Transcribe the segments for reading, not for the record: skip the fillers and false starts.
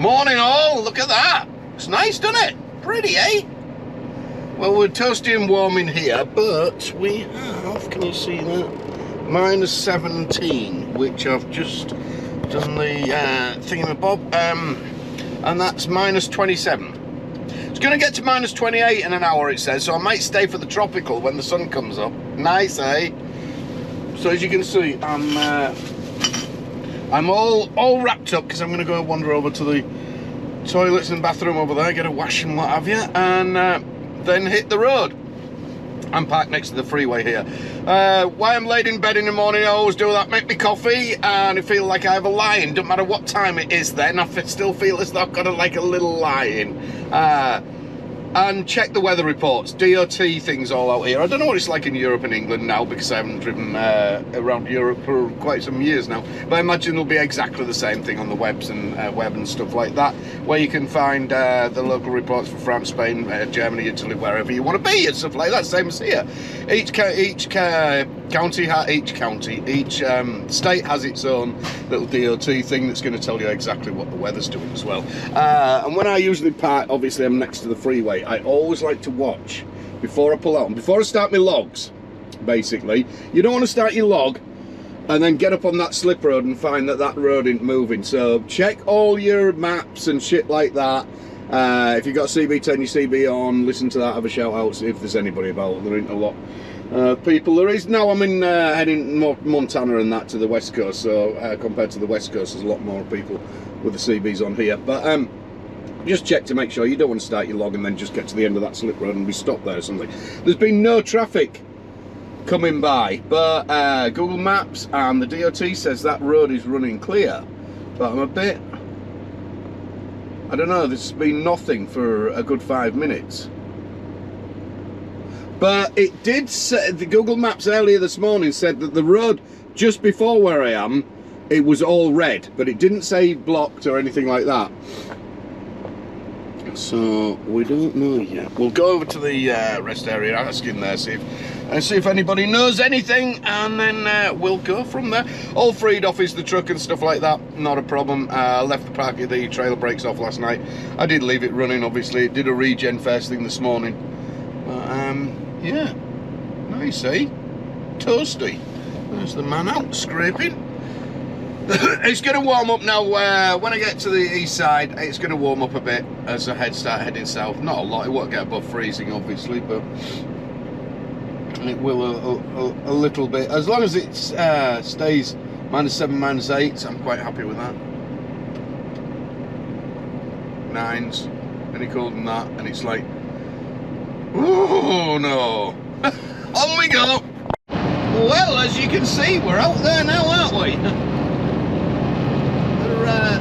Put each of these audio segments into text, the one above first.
Morning all, look at that. It's nice, doesn't it? Pretty, eh? Well, we're toasty and warm in here, but we have, can you see that? Minus 17, which I've just done the thingamabob, and that's minus 27. It's going to get to minus 28 in an hour, it says, so I might stay for the tropical when the sun comes up. Nice, eh? So as you can see, I'm all wrapped up because I'm going to go wander over to the toilets and bathroom over there, get a wash and what have you, and then hit the road. I'm parked next to the freeway here. Why I'm laid in bed in the morning, I always do that, make me coffee, and I feel like I have a lie-in. Doesn't matter what time it is then, I still feel as though I've got a little lie-in. And check the weather reports, DOT things all out here. I don't know what it's like in Europe and England now because I haven't driven around Europe for quite some years now. But I imagine it'll be exactly the same thing on the web and stuff like that, where you can find the local reports for France, Spain, Germany, Italy, wherever you want to be and stuff like that. Same as here. Each state has its own little DOT thing that's going to tell you exactly what the weather's doing as well. And when I usually park, obviously I'm next to the freeway, I always like to watch before I pull out and before I start my logs. Basically, you don't want to start your log and then get up on that slip road and find that road isn't moving. So check all your maps and shit like that. If you've got CB, turn your CB on, listen to that, have a shout out, see if there's anybody about. There ain't a lot people. There is now. I'm in heading Montana and that to the west coast, so compared to the west coast there's a lot more people with the CBs on here, but just check to make sure you don't want to start your log and then just get to the end of that slip road and be stopped there or something. There's been no traffic coming by, but Google Maps and the DOT says that road is running clear, but I'm a bit, I don't know, there's been nothing for a good 5 minutes. But it did say, the Google Maps earlier this morning said that the road just before where I am, it was all red, but it didn't say blocked or anything like that. So we don't know yet. We'll go over to the rest area, ask in there, see if anybody knows anything, and then we'll go from there. All freed off is the truck and stuff like that, not a problem. I left the trailer brakes off last night. I did leave it running, obviously. It did a regen first thing this morning. But yeah, nice, eh? Toasty. There's the man out scraping. It's going to warm up now. When I get to the east side, it's going to warm up a bit as I start heading south. Not a lot, it won't get above freezing obviously, but it will a little bit. As long as it stays minus 7, minus 8, I'm quite happy with that. 9s, any colder than that, and it's like, oh no. On we go. Well, as you can see, we're out there now, aren't we?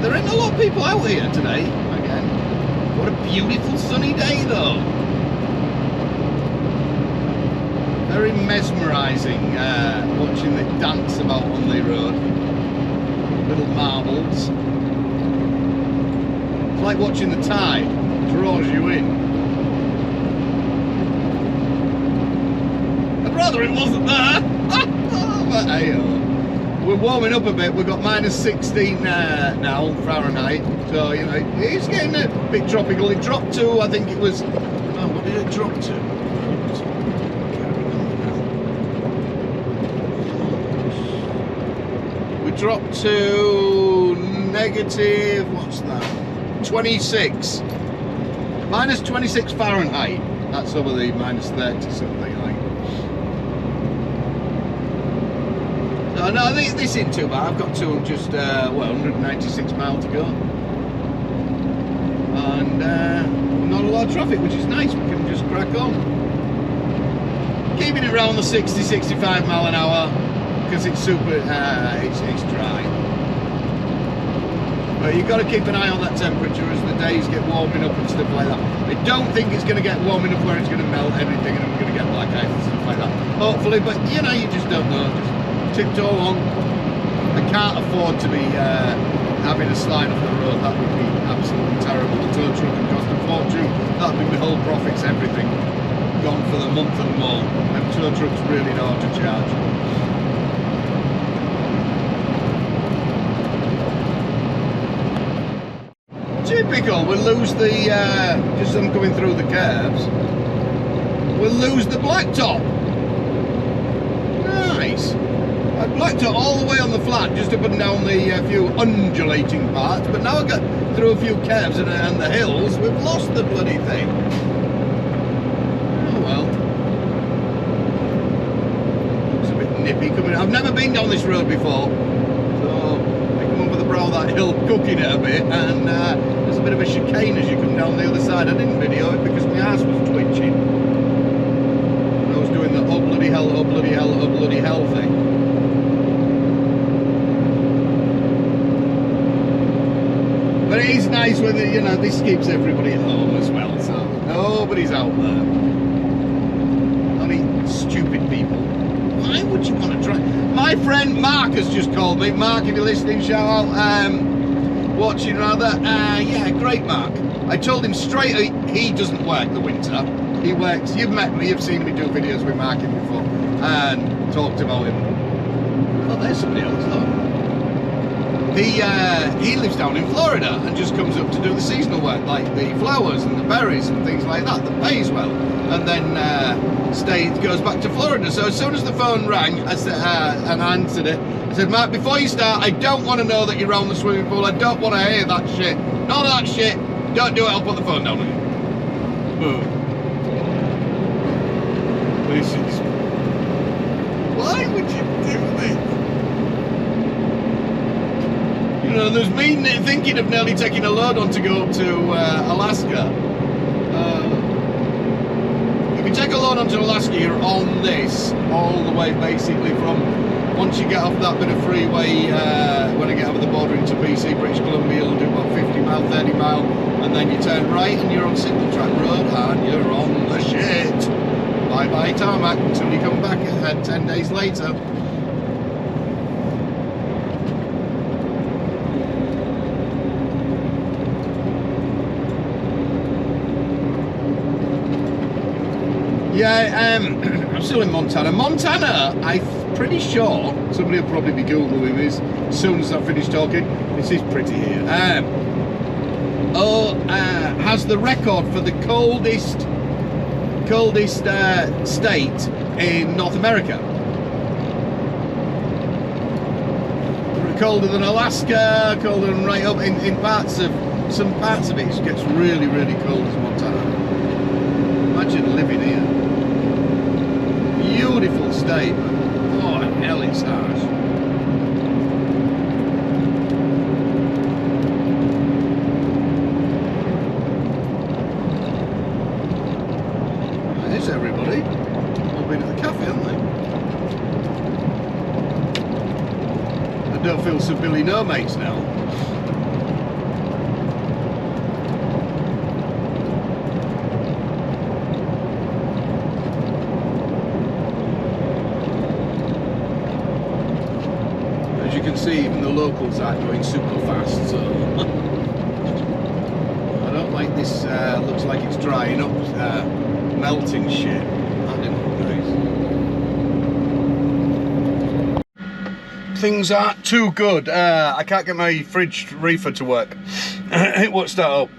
There ain't a lot of people out here today, again. What a beautiful sunny day though. Very mesmerising watching it dance about on the road. Little marbles. It's like watching the tide, draws you in. I'd rather it wasn't there. But hey, we're warming up a bit. We've got minus 16 now Fahrenheit, so you know it's getting a bit tropical. It dropped to, I think it was, oh, what did it drop to? We dropped to negative, what's that? 26. Minus 26 Fahrenheit. That's over the minus 30 something, I think. No, this isn't too bad. I've got to just, 196 miles to go. And not a lot of traffic, which is nice. We can just crack on. Keeping it around the 60, 65 mile an hour because it's super, it's dry. But you've got to keep an eye on that temperature as the days get warming up and stuff like that. I don't think it's going to get warm enough where it's going to melt everything and we're going to get black ice and stuff like that. Hopefully, but you know, you just don't know. Just tiptoe along. I can't afford to be having a slide off the road. That would be absolutely terrible. The tow truck would cost a fortune. That would be my whole profits, everything gone for the month and more. And tow trucks really know how to charge. Typical. We'll lose the, just them coming through the curves, we'll lose the blacktop. Nice. I blacked it all the way on the flat, just up and down the few undulating parts, but now I got through a few curves and the hills, we've lost the bloody thing. Oh well. It's a bit nippy coming. I've never been down this road before, so I come over the brow of that hill, cooking it a bit, and there's a bit of a chicane as you come down the other side. I didn't video it because my ass was twitching. And I was doing the oh bloody hell, oh bloody hell, oh bloody hell thing. But it is nice when, you know, this keeps everybody at home as well, so nobody's out there. Only stupid people. Why would you want to try? My friend Mark has just called me. Mark, if you're listening, shout out. Watching rather. Yeah, great Mark. I told him straight, he doesn't work the winter. He works, you've met me, you've seen me do videos with Mark before, and talked about him. Oh, there's somebody else though. He lives down in Florida and just comes up to do the seasonal work, like the flowers and the berries and things like that pays well, and then goes back to Florida. So as soon as the phone rang, I said, and I answered it, I said, Mark, before you start, I don't want to know that you're around the swimming pool. I don't want to hear that shit. None of that shit. Don't do it. I'll put the phone down on you. This is... Why would you do this? You know, there's me thinking of nearly taking a load on to go up to Alaska. If you take a load onto Alaska, you're on this all the way basically from once you get off that bit of freeway, when I get over the border into BC, British Columbia, you'll do about 50 mile, 30 mile, and then you turn right and you're on single track road and you're on the shit. Bye bye tarmac until you come back 10 days later. Yeah, I'm still in Montana. Montana, I'm pretty sure, somebody will probably be Googling this as soon as I finish talking. This is pretty here. Has the record for the coldest state in North America. Colder than Alaska, colder than right up in some parts of it gets really, really cold as Montana. Imagine living here. Beautiful state. Oh hell, it's harsh. There's everybody. All been at the cafe, haven't they? I don't feel so Billy No Mates now. As you can see, even the locals aren't going super fast, so I don't like this. Looks like it's drying up, melting shit. That didn't look nice. Things aren't too good. I can't get my fridge reefer to work. It won't start up.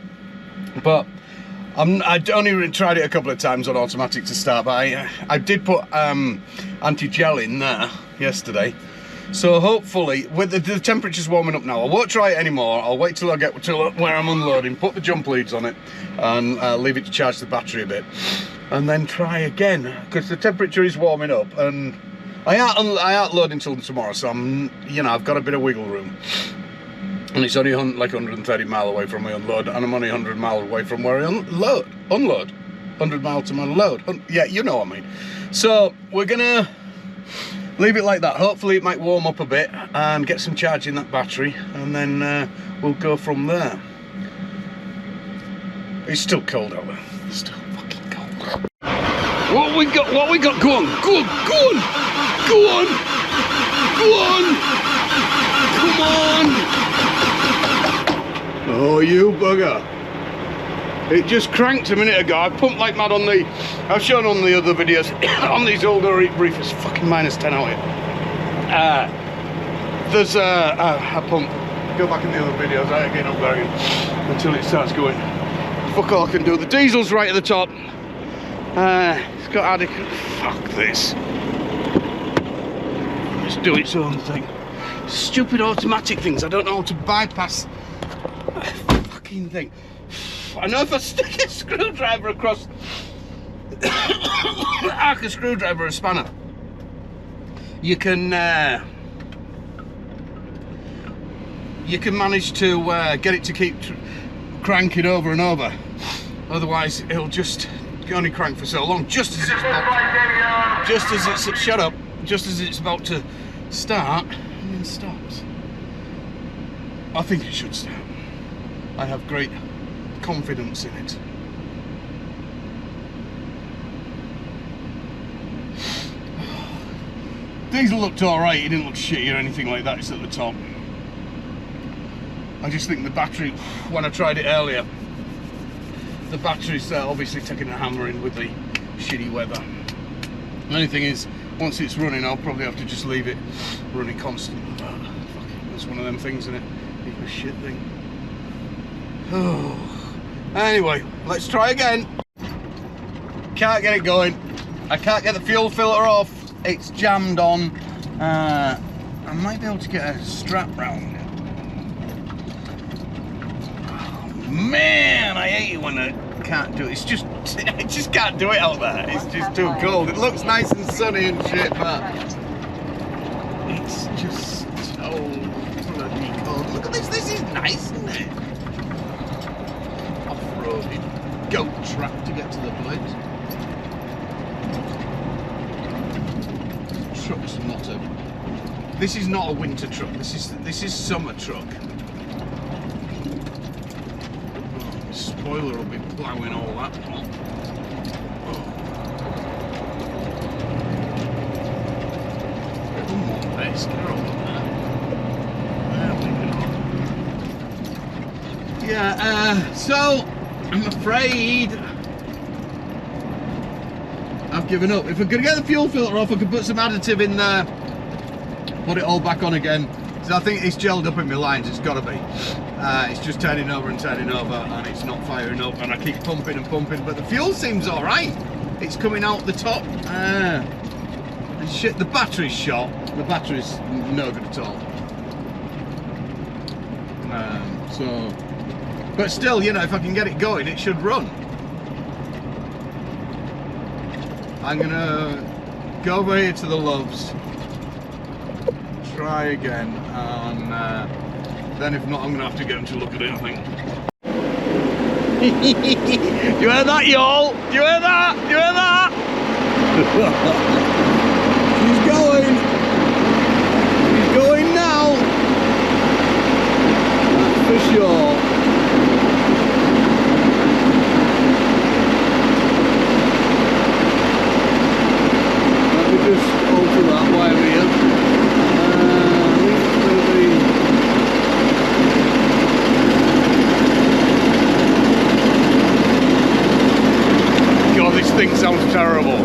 But I'd only tried it a couple of times on automatic to start, but I did put anti-gel in there yesterday. So hopefully, with the temperature's warming up now, I won't try it anymore. I'll wait till I get to where I'm unloading, put the jump leads on it, and leave it to charge the battery a bit, and then try again, because the temperature is warming up, and I aren't loading until tomorrow, so I've got a bit of wiggle room, and it's only like 130 mile away from my unload, and I'm only 100 miles away from where I unload. 100 miles to my load. Yeah, you know what I mean. So we're gonna leave it like that. Hopefully it might warm up a bit and get some charge in that battery, and then we'll go from there. It's still cold out there. It's still fucking cold. What we got? Go on. Go on. Come on. Oh, you bugger. It just cranked a minute ago. I pumped like mad on the... I've shown on the other videos, on these older Reefers, fucking -10 out here. There's a pump go back in the other videos, I ain't getting up there until it starts going. Fuck all I can do. The diesel's right at the top. It's got adequate. Fuck this. Just do its own thing. Stupid automatic things. I don't know how to bypass a fucking thing. I know if I stick a screwdriver across arc a screwdriver or a spanner, you can manage to get it to keep cranking over and over. Otherwise, it'll just only crank for so long. Just as it's about to start, and then stops. I think it should start. I have great confidence in it. Diesel looked alright, it didn't look shitty or anything like that, it's at the top. I just think the battery, when I tried it earlier, the battery's obviously taking a hammering with the shitty weather. The only thing is, once it's running, I'll probably have to just leave it running constant. It's one of them things, isn't it? It's a shit thing. Oh. Anyway, let's try again. Can't get it going. I can't get the fuel filter off. It's jammed on. I might be able to get a strap round it. Oh, man, I hate it when I can't do it. It's just, I just can't do it out there. It's just too cold. It looks nice and sunny and shit, but it's just so bloody cold. Look at this. This is nice, isn't it? Off-roading goat track to get to the place. Truck's not a. This is not a winter truck. This is summer truck. Oh, the spoiler will be ploughing all that up. Oh. Come on, base, get all of that. There we go. Yeah. So I'm afraid I've given up. If I could get the fuel filter off, I could put some additive in there, put it all back on again. So I think it's gelled up in my lines, it's got to be. It's just turning over and it's not firing up, and I keep pumping and pumping, but the fuel seems all right. It's coming out the top. And shit, the battery's shot. The battery's no good at all. But still, you know, if I can get it going, it should run. I'm gonna go over here to the Loves, try again, and then if not, I'm gonna have to get him to look at it, I think. Do you hear that, y'all? Do you hear that? Do you hear that? She's going. She's going now. That's for sure. Just alter that while we're here. God, this thing sounds terrible.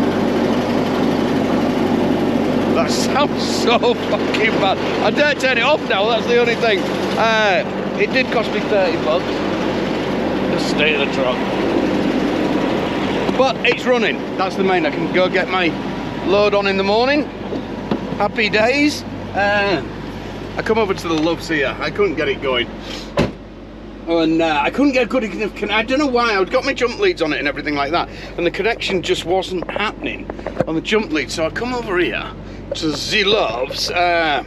That sounds so fucking bad. I dare turn it off now, that's the only thing. It did cost me $30. The state of the truck. But it's running, that's the main. I can go get my load on in the morning. Happy days. I come over to the Loves here. I couldn't get it going, and I couldn't get a good enough. I don't know why. I'd got my jump leads on it and everything like that, and the connection just wasn't happening on the jump lead. So I come over here to the Loves. I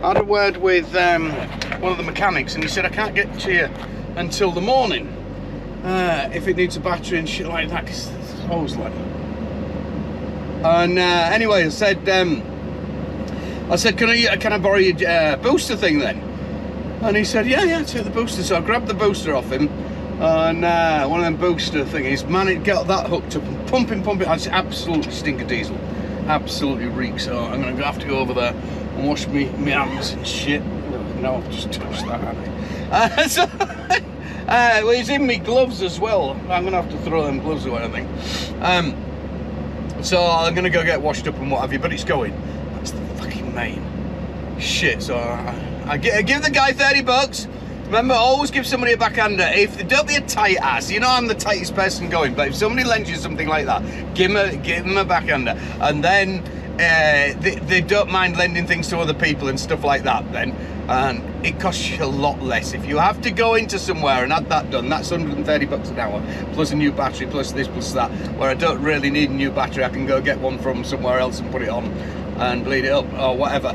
had a word with one of the mechanics, and he said I can't get to you until the morning if it needs a battery and shit like that. Cause it's always like. And anyway, I said, can I borrow your booster thing then? And he said, yeah, take the booster. So I grabbed the booster off him, and one of them booster thingies, man, it got that hooked up and pumping. It's absolutely stinker diesel, absolutely reek. So I'm gonna have to go over there and wash me hands and shit. No, I've just touched that, haven't I? Well, he's in me gloves as well. I'm gonna have to throw them gloves away, I think. So I'm gonna go get washed up and what have you, but it's going. That's the fucking main shit. So I give the guy 30 bucks. Remember, always give somebody a backhander. If they don't be a tight ass, you know I'm the tightest person going, but if somebody lends you something like that, give them a backhander. And then they don't mind lending things to other people and stuff like that then. And it costs you a lot less. If you have to go into somewhere and have that done, that's 130 bucks an hour, plus a new battery, plus this, plus that, where I don't really need a new battery. I can go get one from somewhere else and put it on and bleed it up or whatever.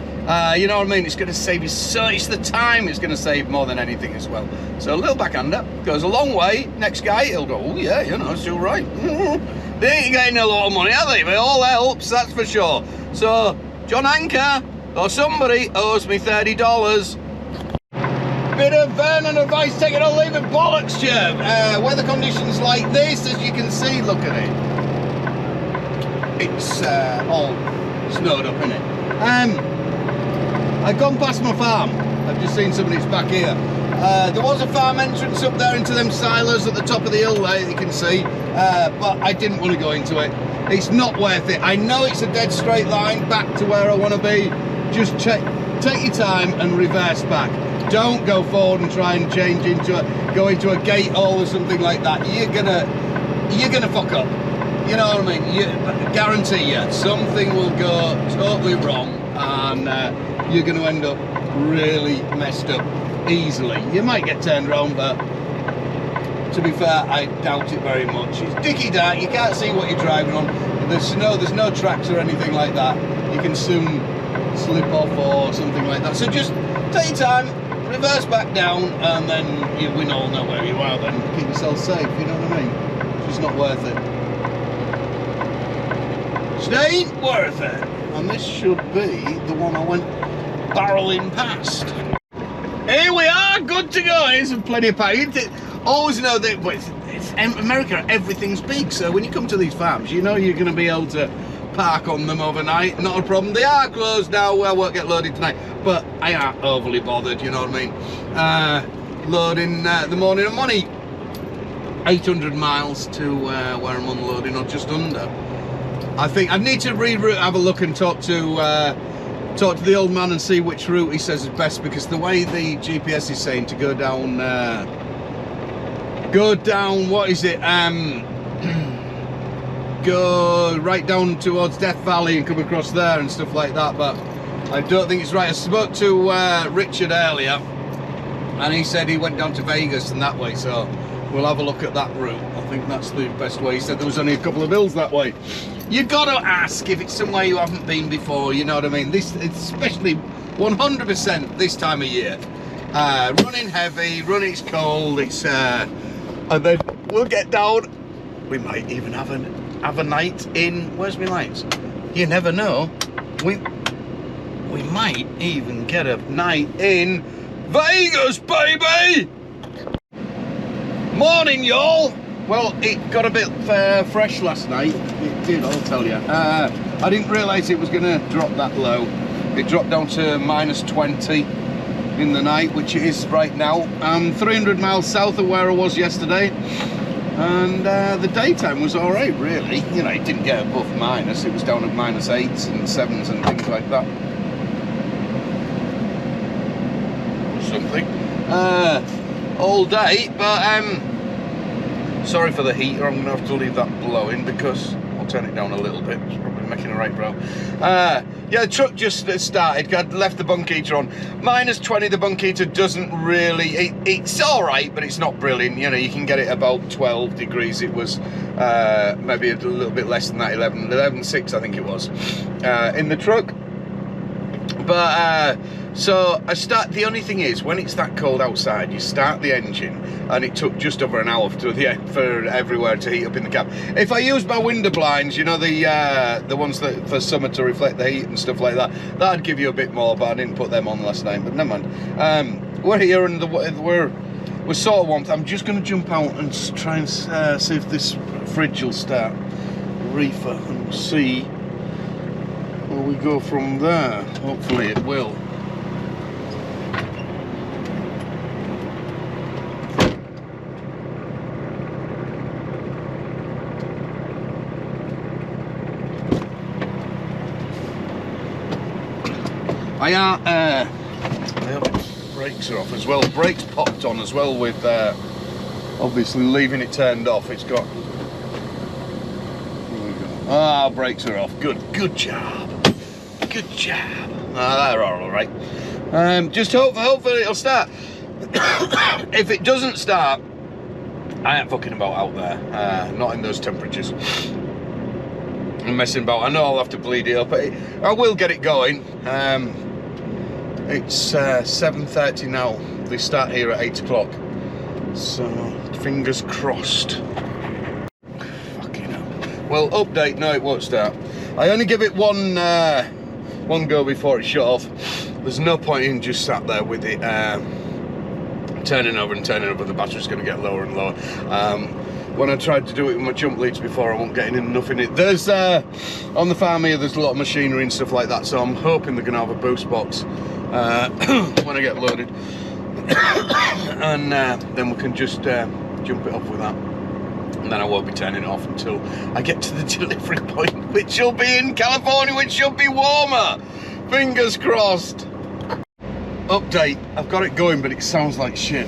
You know what I mean? It's going to save you so, it's the time it's going to save more than anything as well. So a little backhander goes a long way. Next guy, he'll go, oh yeah, you know, it's all right. They ain't getting a lot of money, are they? But it all helps, that's for sure. So John Anchor or somebody owes me $30. Bit of Vernon advice, take it or leave it, bollocks, Jim. Weather conditions like this, as you can see, look at it. It's all snowed up, isn't it? I've gone past my farm. I've just seen somebody's back here. There was a farm entrance up there into them silos at the top of the hill there, you can see, but I didn't want to go into it. It's not worth it. I know it's a dead straight line back to where I want to be. Just take your time and reverse back. Don't go forward and try and change go into a gate hole or something like that. You're gonna fuck up. You know what I mean? Guarantee you, something will go totally wrong, and you're gonna end up really messed up easily. You might get turned around, but to be fair, I doubt it very much. It's dicky dark, you can't see what you're driving on. There's no tracks or anything like that. You can soon slip off or something like that. So just take your time, reverse back down, and then we all know where you are then. Keep yourself safe, you know what I mean? It's just not worth it. It ain't worth it. And this should be the one I went barreling past. Here we are, good to go. Here's plenty of paint. Always know that it's America, everything's big, so when you come to these farms, you know you're going to be able to park on them overnight, not a problem. They are closed now, I won't get loaded tonight, but I aren't overly bothered, you know what I mean? Loading the morning and money, 800 miles to where I'm unloading, or just under. I think I need to reroute, have a look and talk to the old man and see which route he says is best, because the way the GPS is saying to go down, what is it, go right down towards Death Valley and come across there and stuff like that, but I don't think it's right. I spoke to Richard earlier, and he said he went down to Vegas and that way, so we'll have a look at that route. I think that's the best way. He said there was only a couple of hills that way. You've got to ask if it's somewhere you haven't been before, you know what I mean? This, especially 100% this time of year. Running heavy, it's cold, it's and then we'll get down. We might even have a night in, where's my lights? You never know. We might even get a night in Vegas, baby! Morning, y'all! Well, it got a bit fresh last night. It did, I'll tell you. I didn't realise it was going to drop that low. It dropped down to -20 in the night, which it is right now. 300 miles south of where I was yesterday. And the daytime was all right, really. You know, it didn't get above minus. It was down at -8s and 7s and things like that. Something. All day, but sorry for the heater. I'm gonna have to leave that blowing because I'll turn it down a little bit. It's probably making a right row. Yeah, the truck just started. I left the bunk heater on. -20, the bunk heater doesn't really, it's all right, but it's not brilliant. You know, you can get it about 12 degrees. It was maybe a little bit less than that, 11.6 I think it was, in the truck. But so I start, the only thing is, when it's that cold outside, you start the engine, and it took just over an hour for everywhere to heat up in the cab. If I used my window blinds, you know, the ones that for summer to reflect the heat and stuff like that, that'd give you a bit more, but I didn't put them on last night, but never mind. We're here and we're sort of warmth. I'm just going to jump out and try and see if this fridge will start. Reefer, and we'll see where we go from there. Hopefully it will. I hope it brakes are off as well. Brakes popped on as well with obviously leaving it turned off. It's got... Ah, brakes are off. Good job. Good job. Ah, they're all right. Just hopefully it'll start. If it doesn't start, I ain't fucking about out there. Not in those temperatures. I'm messing about. I know I'll have to bleed it up. I will get it going. It's 7:30 now. They start here at 8 o'clock. So fingers crossed. Fucking hell. Well, update. No, it won't start. I only give it one go before it shut off. There's no point in just sat there with it turning over and turning over. The battery's going to get lower and lower. When I tried to do it with my jump leads before, I wasn't getting enough in it. There's on the farm here, there's a lot of machinery and stuff like that, so I'm hoping they're going to have a boost box when I get loaded. And then we can just jump it off with that. And then I won't be turning it off until I get to the delivery point, which will be in California, which should be warmer. Fingers crossed. Update, I've got it going, but it sounds like shit.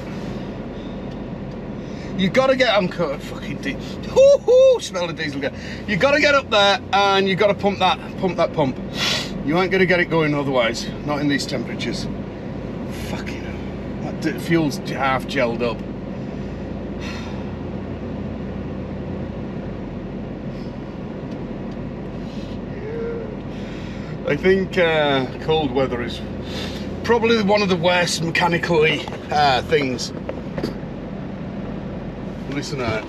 You gotta get, I'm fucking deep. Smell the diesel gas. You gotta get up there and you gotta pump that pump. You ain't gonna get it going otherwise, not in these temperatures. Fucking hell. That fuel's half gelled up. I think cold weather is probably one of the worst mechanically things. Listen to that.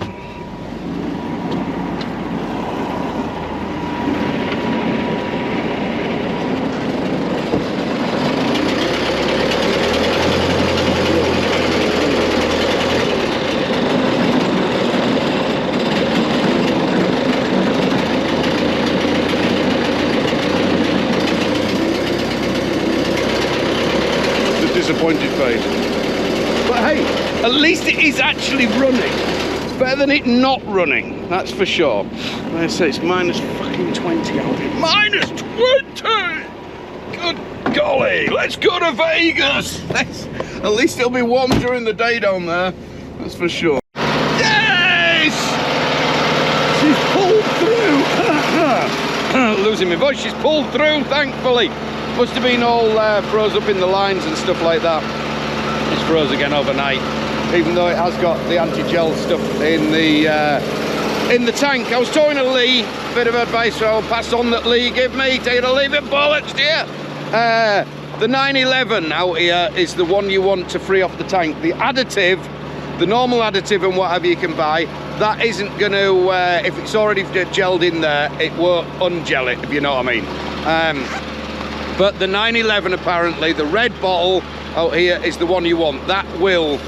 Disappointed face. But hey, at least it is actually running. It's better than it not running, that's for sure. Like I say, it's minus fucking 20 out here. Minus 20! Good golly, let's go to Vegas! At least it'll be warm during the day down there, that's for sure. Yes! She's pulled through! Losing my voice, she's pulled through, thankfully. Must have been all froze up in the lines and stuff like that. It's froze again overnight, even though it has got the anti-gel stuff in the tank. I was talking to Lee, bit of advice I'll pass on that Lee give me. Take it or leave it, bollocks, dear. The 911 out here is the one you want to free off the tank. The additive, the normal additive and whatever you can buy, that isn't going to, if it's already gelled in there, it won't ungel it, if you know what I mean. But the 911 apparently, the red bottle out here is the one you want. That will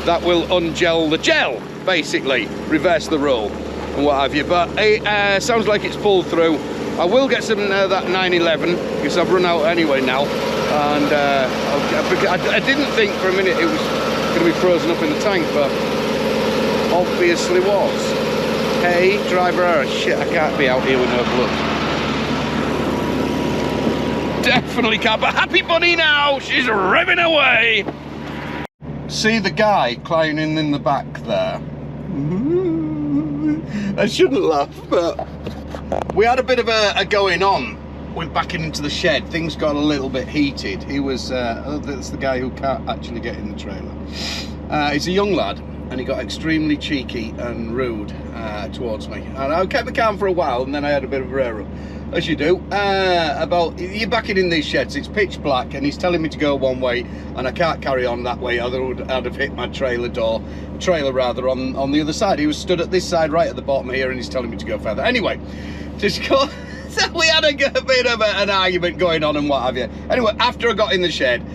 ungel the gel, basically, reverse the roll and what have you. But it sounds like it's pulled through. I will get some that 911 because I've run out anyway now. And I didn't think for a minute it was going to be frozen up in the tank, but obviously was. Hey, driver error. Shit, I can't be out here with no gloves. Definitely can't, but Happy Bunny now, she's revving away. See the guy climbing in the back there? I shouldn't laugh, but we had a bit of a going on with backing into the shed. Things got a little bit heated. He was, that's the guy who can't actually get in the trailer. He's a young lad, and he got extremely cheeky and rude towards me. And I kept me calm for a while, and then I had a bit of a rear up. As you do, about you're backing in these sheds, it's pitch black and he's telling me to go one way and I can't carry on that way, otherwise I'd have hit my trailer on the other side. He was stood at this side right at the bottom here and he's telling me to go further. Anyway, just go. So we had a bit of an argument going on and what have you. Anyway, after I got in the shed,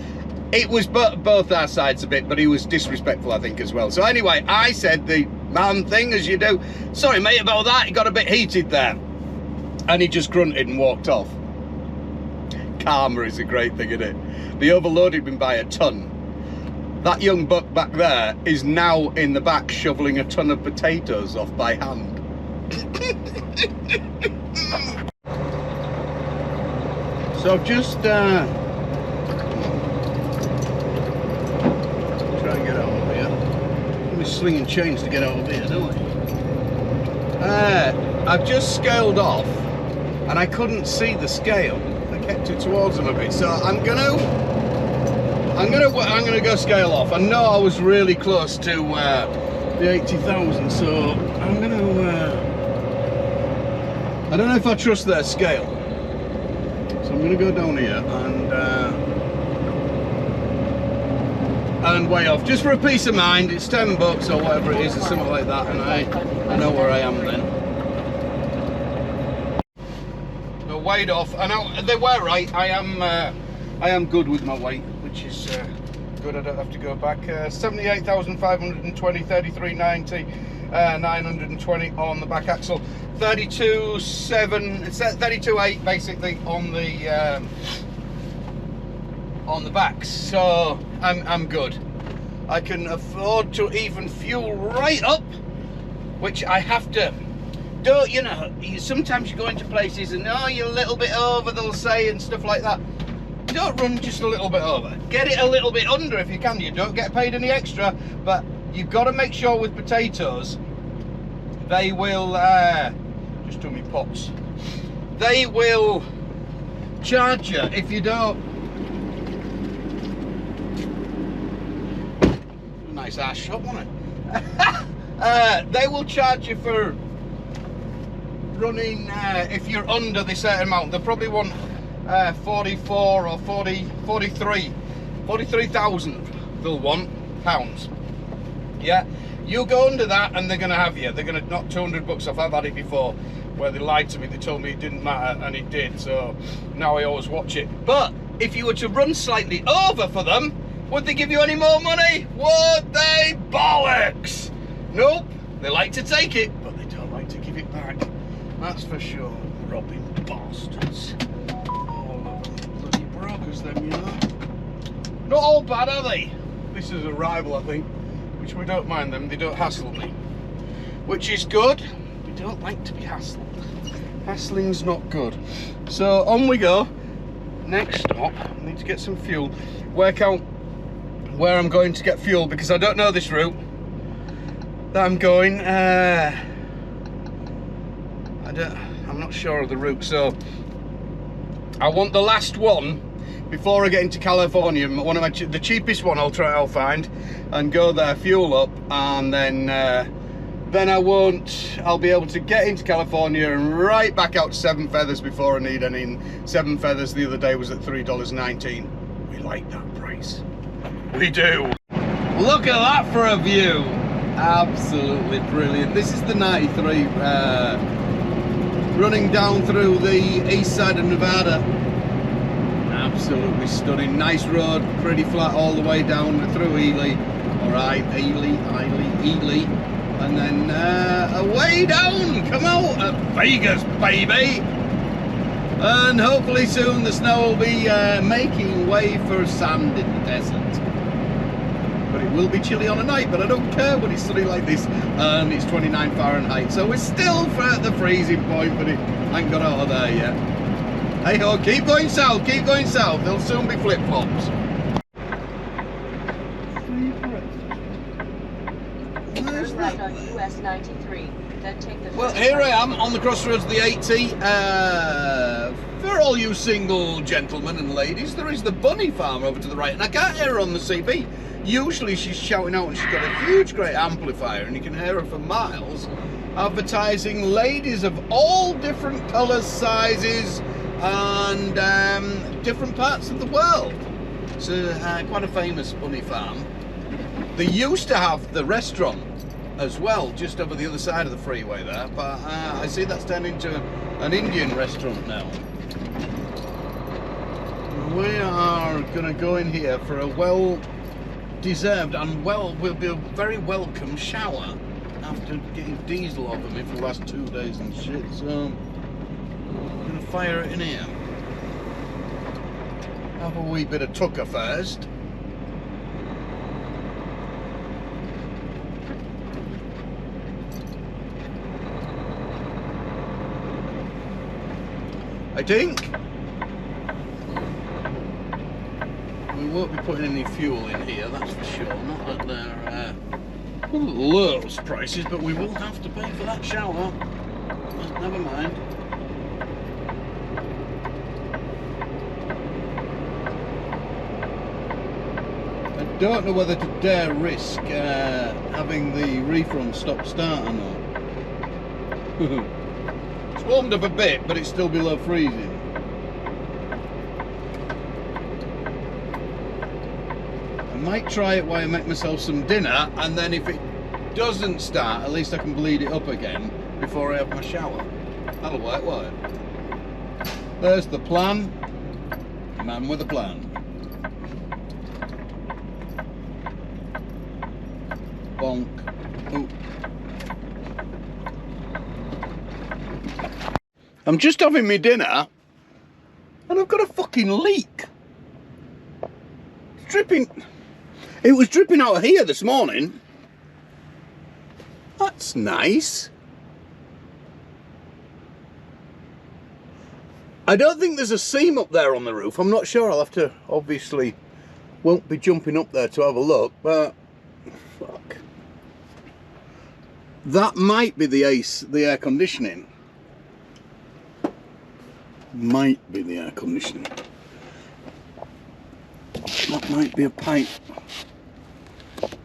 it was both our sides a bit, but he was disrespectful, I think, as well. So anyway, I said the man thing, as you do. Sorry mate about that, it got a bit heated there. And he just grunted and walked off. Karma is a great thing, isn't it? They overloaded me by a ton. That young buck back there is now in the back shoveling a ton of potatoes off by hand. So I've just slinging chains to get out of here, don't I? I've just scaled off, and I couldn't see the scale. I kept it towards them a bit, so I'm gonna go scale off. I know I was really close to the 80,000, so I'm gonna. I don't know if I trust their scale, so I'm gonna go down here and weigh off, just for a peace of mind. It's $10 or whatever it is, or something like that, and I know where I am then. So weighed off, and they were right. I am good with my weight, which is good. I don't have to go back. 78,520, 3390, 920 on the back axle, 32.7. It's 32.8 basically on the backs. So I'm good. I can afford to even fuel right up, which I have to. Don't you know? Sometimes you go into places and you're a little bit over, they'll say, and stuff like that. Don't run just a little bit over. Get it a little bit under if you can. You don't get paid any extra, but you've got to make sure with potatoes, they will just do me pots. They will charge you if you don't. Nice ass shot, wasn't it? They will charge you for running if you're under this certain amount. They probably want 44 or 43,000 they'll want pounds. Yeah, you go under that and they're gonna have you. They're gonna knock $200 off. I've had it before where they lied to me. They told me it didn't matter, and it did. So now I always watch it. But if you were to run slightly over for them, would they give you any more money? Would they? Bollocks! Nope. They like to take it, but they don't like to give it back. That's for sure. Robbing bastards. Bloody brokers, them, you know. Not all bad, are they? This is a rival, I think, which we don't mind them. They don't hassle me, which is good. We don't like to be hassled. Hassling's not good. So on we go. Next stop, I need to get some fuel. Work out where I'm going to get fuel, because I don't know this route that I'm going. I'm not sure of the route, so I want the last one before I get into California. One of the cheapest one I'll find and go there, fuel up, and then I'll be able to get into California and right back out to Seven Feathers before I need any. Seven Feathers the other day was at $3.19. We like that price. We do. Look at that for a view. Absolutely brilliant. This is the 93 running down through the east side of Nevada. Absolutely stunning. Nice road, pretty flat all the way down through Ely, and then away down. Come out at Vegas, baby. And hopefully soon the snow will be making way for sand in the desert. But it will be chilly on a night, but I don't care when it's sunny like this, and it's 29 Fahrenheit, so we're still at the freezing point, but it ain't got out of there yet. Hey ho, keep going south, there'll soon be flip-flops. Right on US 93, then take the well, here I am on the crossroads of the 80. For all you single gentlemen and ladies, there is the bunny farm over to the right, and I can't hear her on the CB. Usually she's shouting out, and she's got a huge, great amplifier, and you can hear her for miles, advertising ladies of all different colours, sizes, and different parts of the world. It's quite a famous bunny farm. They used to have the restaurant as well, just over the other side of the freeway there, but I see that's turned into an Indian restaurant now. We are going to go in here for a well-deserved and will be a very welcome shower after getting diesel off of me for the last 2 days and shit, so I'm going to fire it in here. Have a wee bit of tucker first. I think we won't be putting any fuel in here, that's for sure. Not that they're Lowest prices, but we will have to pay for that shower. Never mind. I don't know whether to dare risk having the Reefer on stop start or not. It's warmed up a bit, but it's still below freezing. I might try it while I make myself some dinner, and then if it doesn't start, at least I can bleed it up again before I have my shower. That'll work, won't it? There's the plan. Man with a plan. Bonk. Ooh. I'm just having my dinner and I've got a fucking leak. It's dripping. It was dripping out of here this morning. That's nice. I don't think there's a seam up there on the roof. I'm not sure. I'll have to, obviously, won't be jumping up there to have a look, but fuck. That might be the air conditioning. Might be the air conditioning. That might be a pipe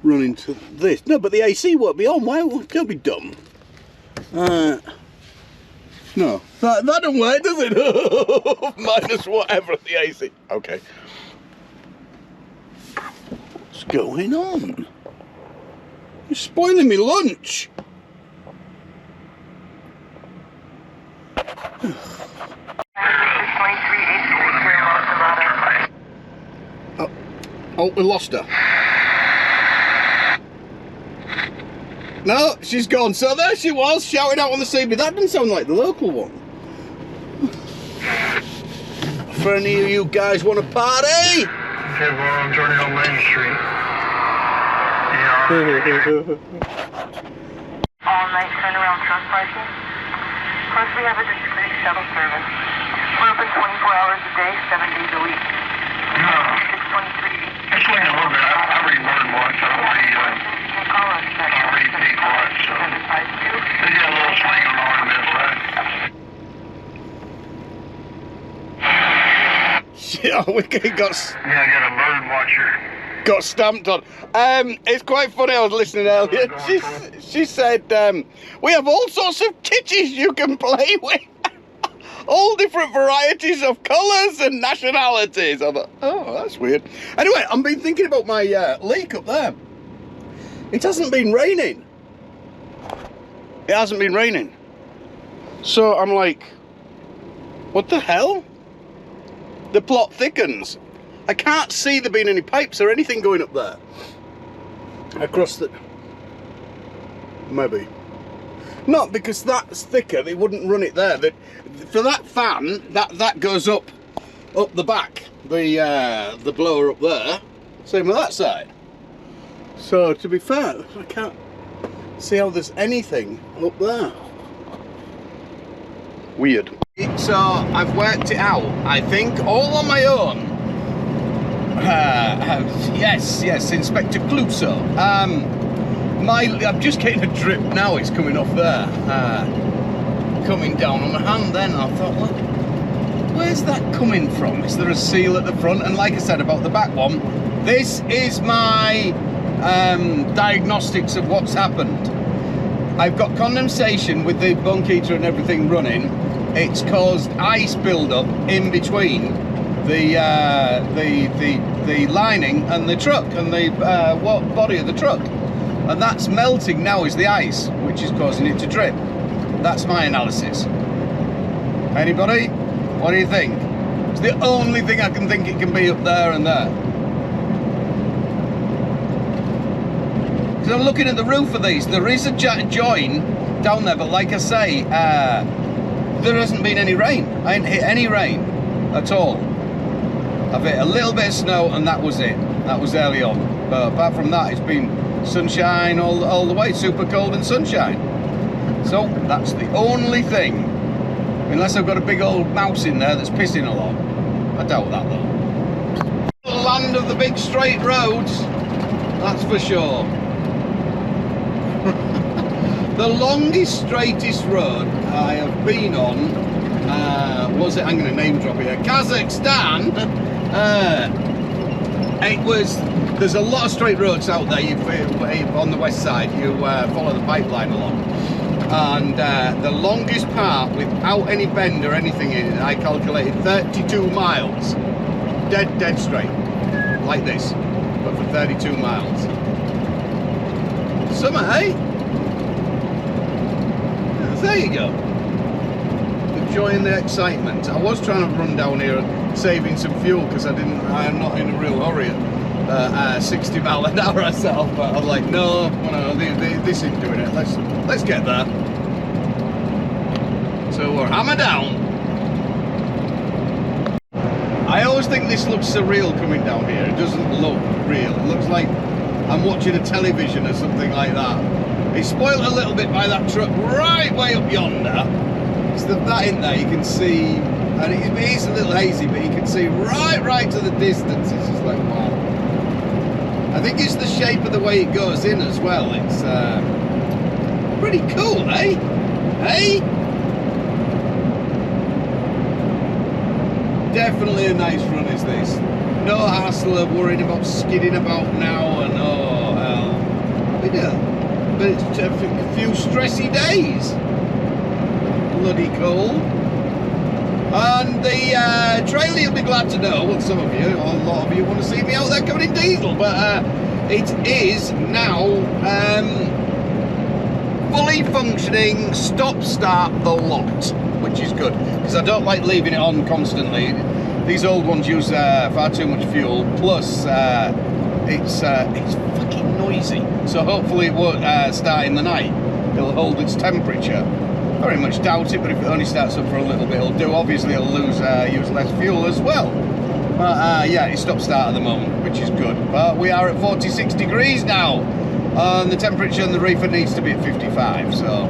running to this. No, but the AC won't be on. Why? Don't be dumb. No, that don't work, does it? Minus whatever the AC. Okay. What's going on? You're spoiling me lunch. Oh, we lost her. No, she's gone. So there she was, shouting out on the CB. That didn't sound like the local one. For any of you guys want to party? Okay, well, I'm joining on Main Street. Yeah. All night turnaround truck parking. Plus, we have a discreet shuttle service. We're open 24 hours a day, 7 days a week. No. 623. It's swinging a little bit. I read Bird Watch. I don't read, You can call us at I read Peak Watch, so. 752. They got a little swing on the inside. Yeah, we got Yeah, I got a Bird Watcher. got stamped on. It's quite funny. I was listening earlier. She said, "We have all sorts of kitties you can play with, all different varieties of colours and nationalities." I thought, oh, that's weird. Anyway, I've been thinking about my leak up there. It hasn't been raining. It hasn't been raining. So I'm like, what the hell? The plot thickens. I can't see there being any pipes or anything going up there. Across the... Maybe. Not because that's thicker, they wouldn't run it there. For that fan, that goes up the back. The blower up there. Same with that side. So to be fair, I can't see how there's anything up there. Weird. So I've worked it out, I think, all on my own. Yes, Inspector Clouseau. I'm just getting a drip now, it's coming off there. Coming down on my hand then. I thought, well, where's that coming from? Is there a seal at the front? And like I said about the back one, this is my diagnostics of what's happened. I've got condensation with the bunk heater and everything running. It's caused ice build-up in between the lining and the truck and the body of the truck, and that's melting now is the ice, which is causing it to drip. That's my analysis. Anybody? What do you think? It's the only thing I can think it can be up there and there. Because I'm looking at the roof of these. There is a join down there, but like I say, there hasn't been any rain. I ain't hit any rain at all. I've hit a little bit of snow and that was it. That was early on. But apart from that, it's been sunshine all the way, super cold and sunshine. So that's the only thing. Unless I've got a big old mouse in there that's pissing a lot. I doubt that though. The land of the big straight roads, that's for sure. The longest, straightest road I have been on was it? I'm going to name drop here. Kazakhstan. There's a lot of straight roads out there. On the west side, you follow the pipeline along, and the longest part without any bend or anything in it, I calculated 32 miles, dead straight, like this, but for 32 miles. Summer, eh? There you go. Enjoying the excitement. I was trying to run down here, saving some fuel because I'm not in a real hurry at 60 mile an hour myself. But I'm like, no, this isn't doing it. Let's get there. So we're hammer down. I always think this looks surreal coming down here. It doesn't look real. It looks like I'm watching a television or something like that. It's spoiled a little bit by that truck right way up yonder. It's that in there you can see, and it is a little hazy, but you can see right to the distance. It's just like, wow. I think it's the shape of the way it goes in as well. It's pretty cool, eh? Hey? Definitely a nice run is this. No hassle of worrying about skidding about now and oh hell. But it's a few stressy days. Bloody cold. And the trailer, you'll be glad to know, well, some of you, or a lot of you want to see me out there coming in diesel, but it is now fully functioning stop-start the lot, which is good, because I don't like leaving it on constantly. These old ones use far too much fuel, plus it's fucking noisy, so hopefully it won't start in the night. It'll hold its temperature. Very much doubt it, but if it only starts up for a little bit, it'll do. Obviously, it'll use less fuel as well. But yeah, it stops start at the moment, which is good. But we are at 46 degrees now, and the temperature in the reefer needs to be at 55. So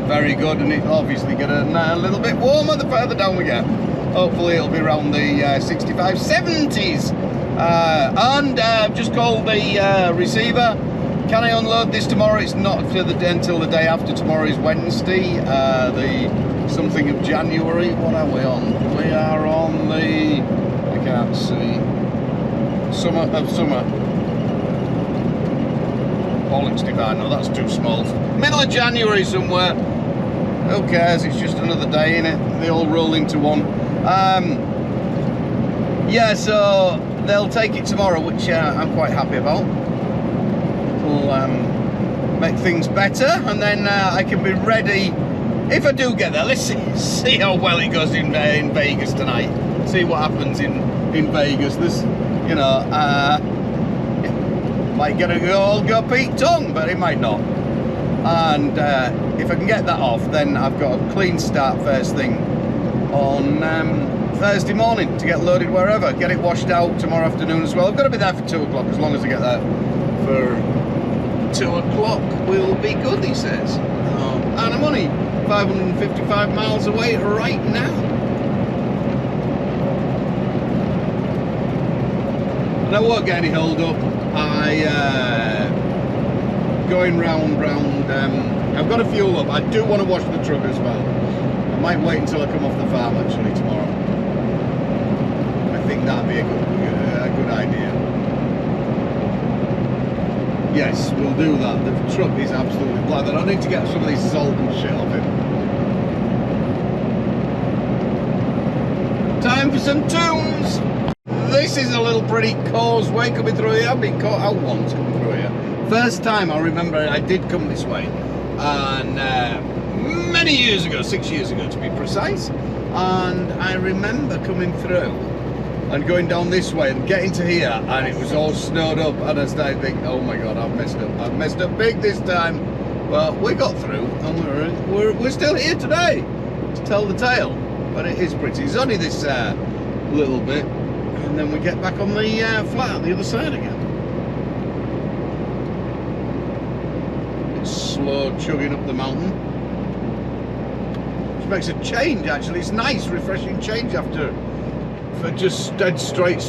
very good, and it'll obviously get a little bit warmer the further down we get. Hopefully, it'll be around the 65, 70s. And I've just called the receiver. Can I unload this tomorrow? It's not until the day after. Tomorrow is Wednesday, the something of January. What are we on? We are on the, I can't see, summer. Bollocks divine, no, that's too small. Middle of January somewhere. Who cares? It's just another day, innit? They all roll into one. Yeah, so they'll take it tomorrow, which I'm quite happy about. Will make things better, and then I can be ready if I do get there. Let's see how well it goes in Vegas tonight. See what happens in Vegas. This, you know, might get all go Pete Tongue, but it might not. And if I can get that off, then I've got a clean start first thing on Thursday morning to get loaded wherever. Get it washed out tomorrow afternoon as well. I've got to be there for 2 o'clock, as long as I get there for 2 o'clock will be good, he says. And I'm only 555 miles away right now. And I won't get any hold up. Going round, I've got to fuel up. I do want to wash the truck as well. I might wait until I come off the farm actually tomorrow. I think that'd be a good idea. Yes, we'll do that. The truck is absolutely black. I don't need to get some of this salt and shit off it. Time for some tunes. This is a little pretty causeway coming through here. I've been caught out once coming through here. First time I remember I did come this way, and many years ago, 6 years ago to be precise. And I remember coming through and going down this way and getting to here, and it was all snowed up, and I started thinking, oh my god, I've messed up big this time. Well, we got through, and we're still here today to tell the tale. But it is pretty. It's only this little bit, and then we get back on the flat on the other side again. It's slow chugging up the mountain, which makes a change actually. It's nice, refreshing change after just dead straight.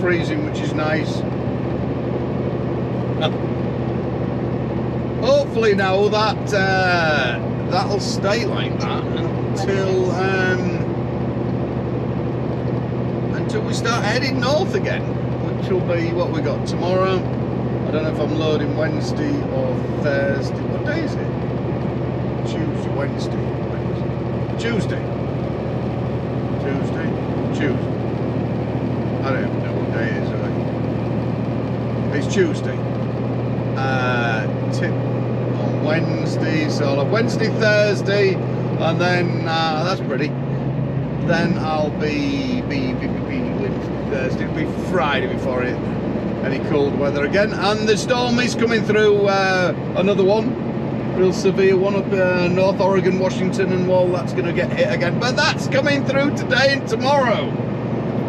freezing, which is nice. Hopefully now that that'll stay like that until we start heading north again, which will be what we got tomorrow. I don't know if I'm loading Wednesday or Thursday. What day is it? Tuesday. I don't even know what day it is. It's Tuesday. Tip on Wednesday, so I'll have Wednesday, Thursday, and then that's pretty. Then I'll be Thursday. It'll be Friday before it any cold weather again, and the storm is coming through. Another one, real severe one up North Oregon, Washington, and all that's going to get hit again. But that's coming through today and tomorrow,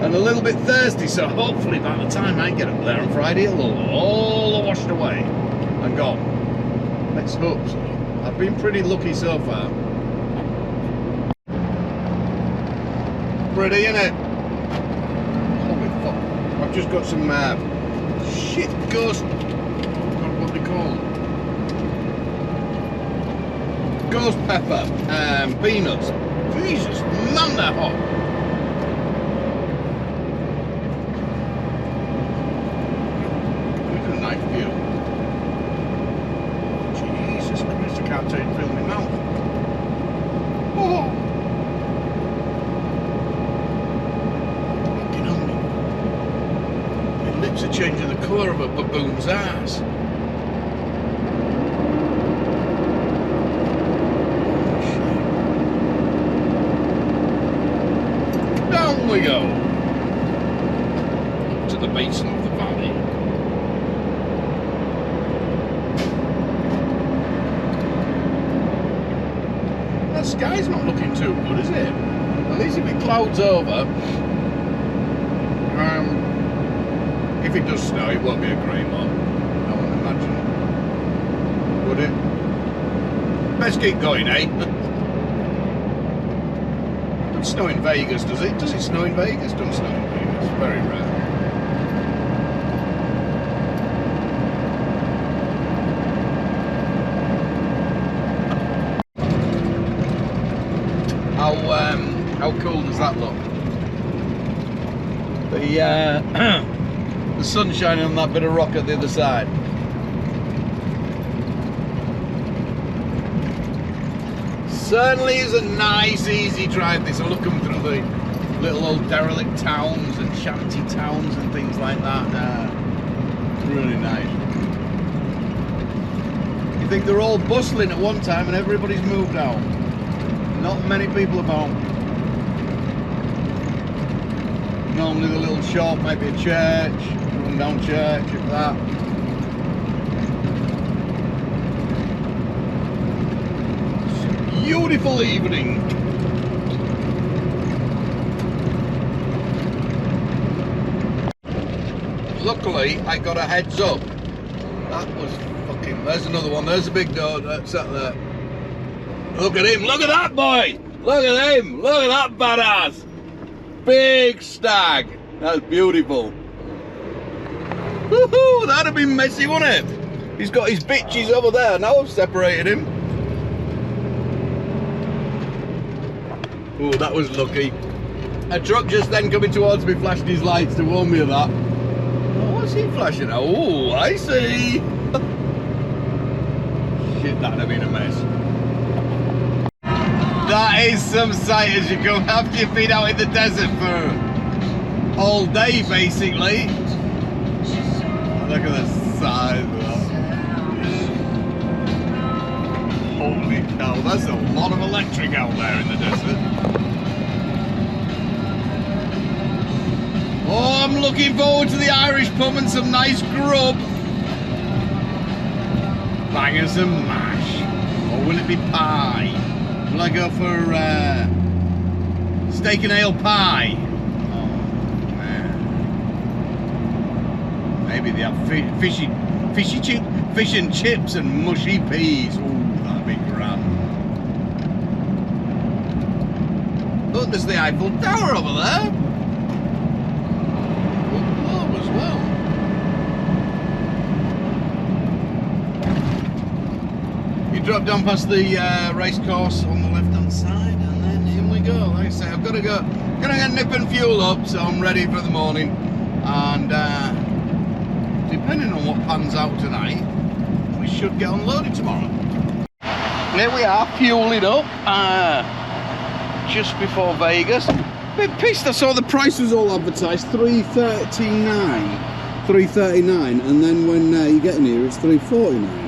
and a little bit Thursday. So hopefully by the time I get up there on Friday, it'll all washed away and gone. Let's hope so. I've been pretty lucky so far. Pretty, innit? Holy fuck. I've just got some shit ghost. What they call them? Ghost pepper peanuts. Jesus, man, they're hot. Look at a nice view. Jesus Christ, I can't take it, feel my mouth. Oh. Lips are changing the colour of a baboon's ass. Down we go to the basin of the valley. That sky's not looking too good, is it? At least if it clouds over. If it does snow, it won't be a great one, I wouldn't imagine. Would it? Let's keep going, eh? Doesn't snow in Vegas, does it? Does it snow in Vegas? Doesn't snow in Vegas. Very rare. How cool does that look? The sun shining on that bit of rock at the other side. Certainly is a nice, easy drive. This, I look them through the little old derelict towns and shanty towns and things like that. Really nice. You think they're all bustling at one time and everybody's moved out. Not many people about. Normally the little shop might be a church. Down church, if that. It's a beautiful evening. Luckily, I got a heads up. That was fucking. There's another one. There's a big dog sat there. Look at him. Look at that boy. Look at him. Look at that badass. Big stag. That's beautiful. Woohoo! That'd have been messy, wouldn't it? He's got his bitches over there. Now I've separated him. Oh, that was lucky. A truck just then coming towards me flashed his lights to warn me of that. Oh, what's he flashing? Oh, I see. Shit, that'd have been a mess. That is some sight as you go after you've been out in the desert for all day, basically. Look at the size of that. Holy cow, that's a lot of electric out there in the desert. Oh, I'm looking forward to the Irish pub and some nice grub. Banging some mash. Or will it be pie? Will I go for steak and ale pie? Maybe they have fish and chips and mushy peas. Ooh, that'd be grand. Look, there's the Eiffel Tower over there. Oh, drop down past the race course on the left hand side, and then in we go. Like I say, I've got to go, gonna get nip and fuel up, so I'm ready for the morning. And depending on what pans out tonight, we should get unloaded tomorrow. There we are, fueling up just before Vegas. Bit pissed, I saw the price was all advertised, $3.39, and then when you get in here it's $3.49.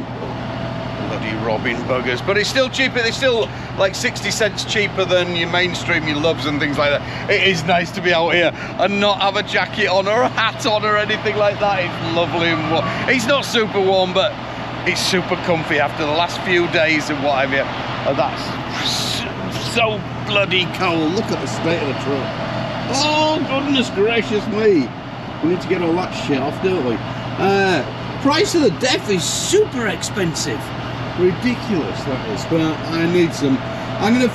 Bloody robbing buggers, but it's still cheaper. It's still like 60 cents cheaper than your mainstream, your Loves and things like that. It is nice to be out here and not have a jacket on or a hat on or anything like that. It's lovely and warm. It's not super warm, but it's super comfy after the last few days and what have you. That's so bloody cold. Look at the state of the truck. Oh goodness gracious me. We need to get all that shit off, don't we? Price of the death is super expensive. Ridiculous that is, but I need some. I'm going to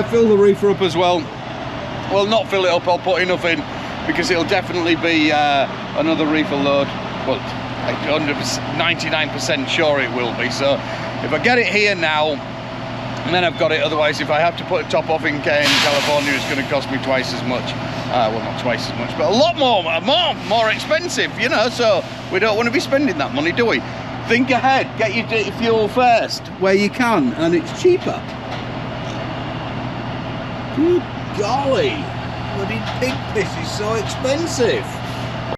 fill the reefer up as well. Well, not fill it up, I'll put enough in because it'll definitely be another reefer load. Well, 99% sure it will be. So if I get it here now, and then I've got it. Otherwise, if I have to put a top off in California, it's going to cost me twice as much. Well, not twice as much, but a lot more expensive, you know. So we don't want to be spending that money, do we? Think ahead. Get your dirty fuel first where you can, and it's cheaper. Good golly, bloody pig piss is so expensive.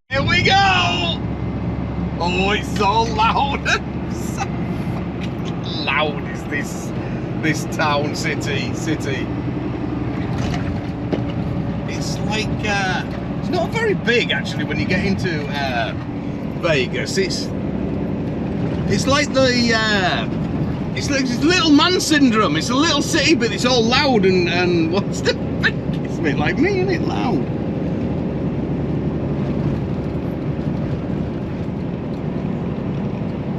Here we go. Oh, it's so loud. So fucking loud is this town, city. It's like it's not very big actually when you get into Vegas. It's like it's like this little man syndrome. It's a little city, but it's all loud and what's the thing? It's a bit like me, isn't it? Loud.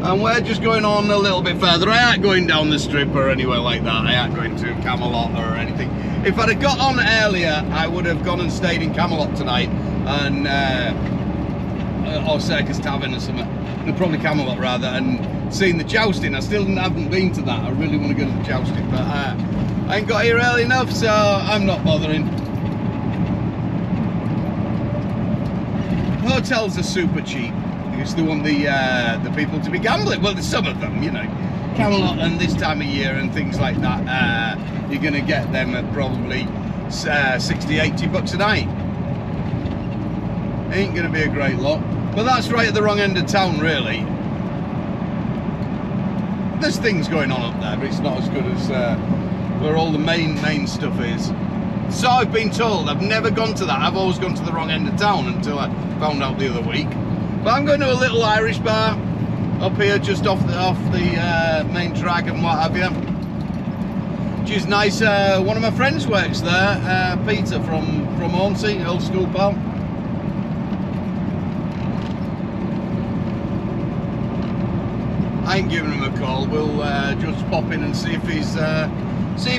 And we're just going on a little bit further. I ain't going down the strip or anywhere like that. I ain't going to Camelot or anything. If I'd have got on earlier, I would have gone and stayed in Camelot tonight, and or Circus Tavern or something. Probably Camelot rather, and seen the jousting. I still haven't been to that. I really want to go to the jousting, but I ain't got here early enough, so I'm not bothering. Hotels are super cheap because they want the people to be gambling. Well, there's some of them, you know. Camelot and this time of year and things like that, you're going to get them at probably 60, 80 bucks a night. Ain't going to be a great lot. But that's right at the wrong end of town, really. There's things going on up there, but it's not as good as where all the main stuff is. So I've been told. I've never gone to that. I've always gone to the wrong end of town until I found out the other week. But I'm going to a little Irish bar up here, just off the main track and what have you. Which is nice. One of my friends works there, Peter from Hornsey, old school pal. I ain't giving him a call. We'll just pop in and see if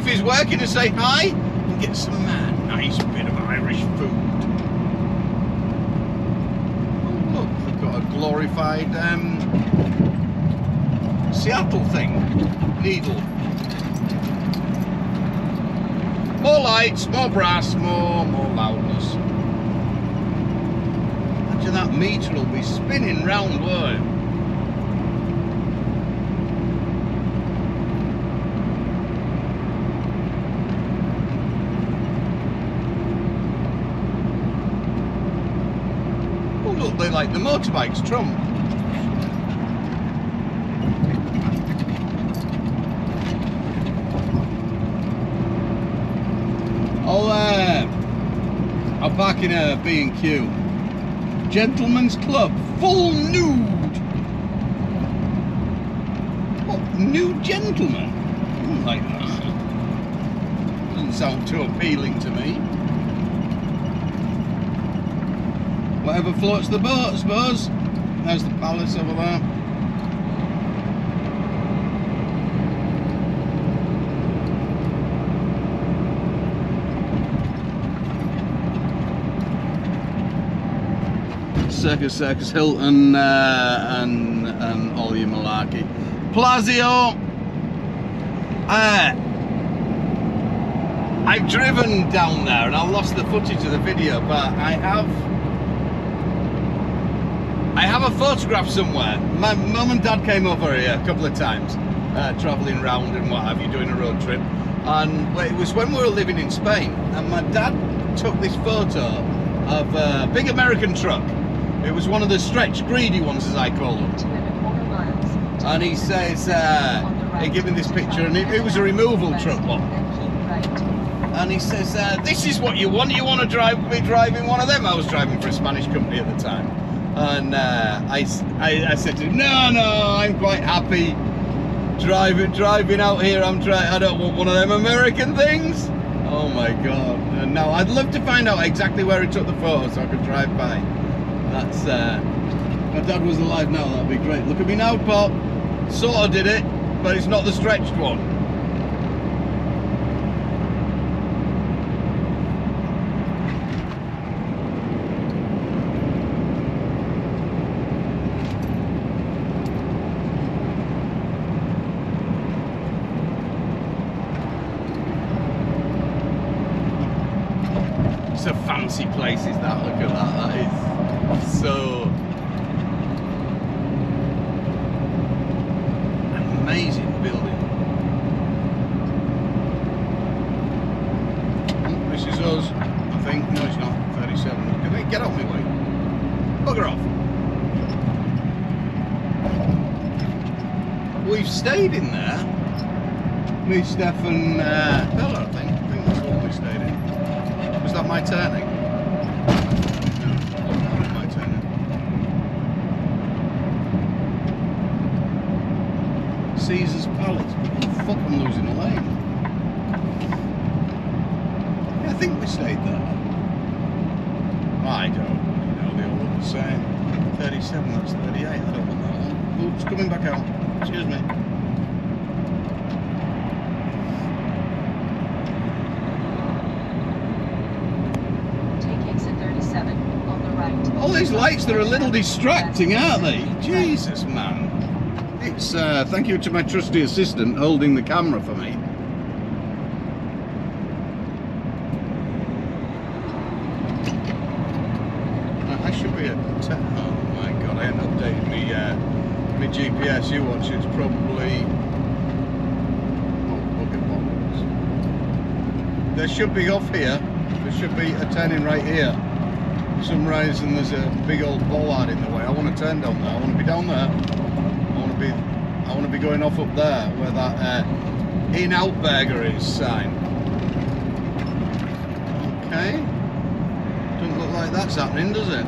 he's working and say hi and get some nice bit of Irish food. Oh look, they've got a glorified Seattle thing, needle. More lights, more brass, more loudness. Imagine that meter will be spinning round, won't it? They like the motorbikes, Trump. I'll park in a B&Q. Gentleman's Club, full nude. What, nude gentleman? I don't like that. Doesn't sound too appealing to me. Whatever floats the boat, I suppose. There's the palace over there. Circus Hilton and all your malarkey. Plazio. I've driven down there and I lost the footage of the video, but I have a photograph somewhere. My mum and dad came over here a couple of times, travelling round and what have you, doing a road trip. And it was when we were living in Spain, and my dad took this photo of a big American truck. It was one of the stretch greedy ones, as I call them. 2.25 miles. And he says, he gave me this picture, and it was a removal truck one. Then keep right. And he says, this is what you want to be driving one of them. I was driving for a Spanish company at the time. And I said to him, no, I'm quite happy driving out here. I don't want one of them American things. Oh my God. And now I'd love to find out exactly where he took the photo so I could drive by. That's, my dad was alive now, that'd be great. Look at me now, Pop. Sort of did it, but it's not the stretched one. It's a fancy place, is that? Look at that. That is so amazing building. Oh, this is us, I think. No, it's not. 37. Can we get out of my way? Bugger off. We've stayed in there. Me, Steph, and Bella, I think. I think that's what we stayed in. Was that my turning? No, not my turning. Caesar's Palace. Oh, fuck, I'm losing a lane. Yeah, I think we stayed there. I don't know, they all look the same. 37, that's 38, I don't want that one. Oops, coming back out. Excuse me. All these lights, they're a little distracting, aren't they? Jesus, man. It's, thank you to my trusty assistant holding the camera for me. I should be at 10. Oh my God, I haven't updated my GPS. You watch, it's probably... Oh, look at what. There should be off here. There should be a turning right here. For some reason there's a big old bollard in the way. I want to turn down there. I want to be down there. I want to be going off up there where that In-Out Burger is sign. Okay. Doesn't look like that's happening, does it?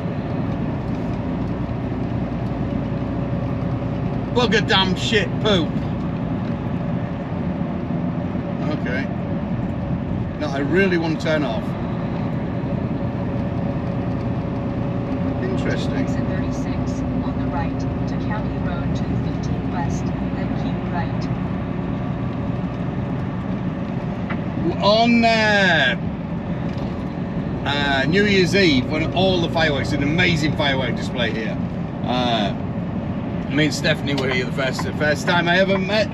Bugger damn shit poop. Okay. No, I really want to turn off. Interesting. Exit 36 on the right to County Road 215 West, then keep right. On New Year's Eve, when all the fireworks, an amazing firework display here. Me and Stephanie were here the first time I ever met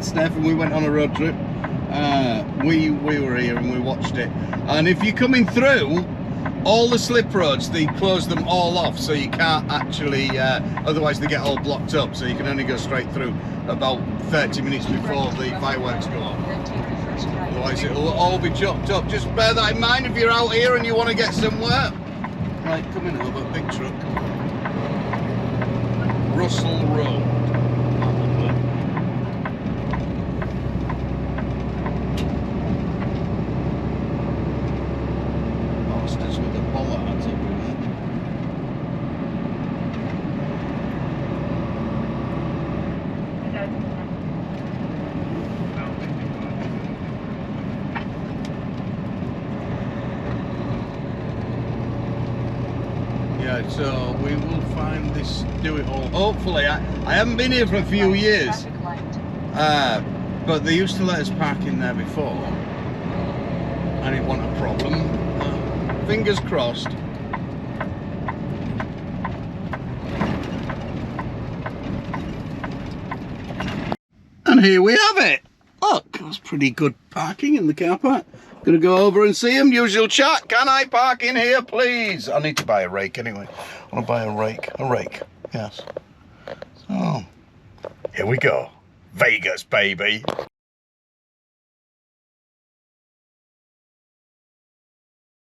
Steph, and we went on a road trip. We were here and we watched it. And if you're coming through, all the slip roads, they close them all off, so you can't actually, otherwise they get all blocked up, so you can only go straight through about 30 minutes before the fireworks go off. Otherwise it'll all be chopped up. Just bear that in mind if you're out here and you want to get somewhere. Right, coming over, big truck. Russell Road. Bastards with the bollards everywhere. Yeah, so we will find this, do it all. Hopefully, I haven't been here for a few years, but they used to let us park in there before, and it wasn't a problem. Fingers crossed. And here we have it. Look, that's pretty good parking in the car park. Gonna go over and see him. Usual chat. Can I park in here, please? I need to buy a rake anyway. I want to buy a rake. A rake. Yes. So, here we go. Vegas, baby.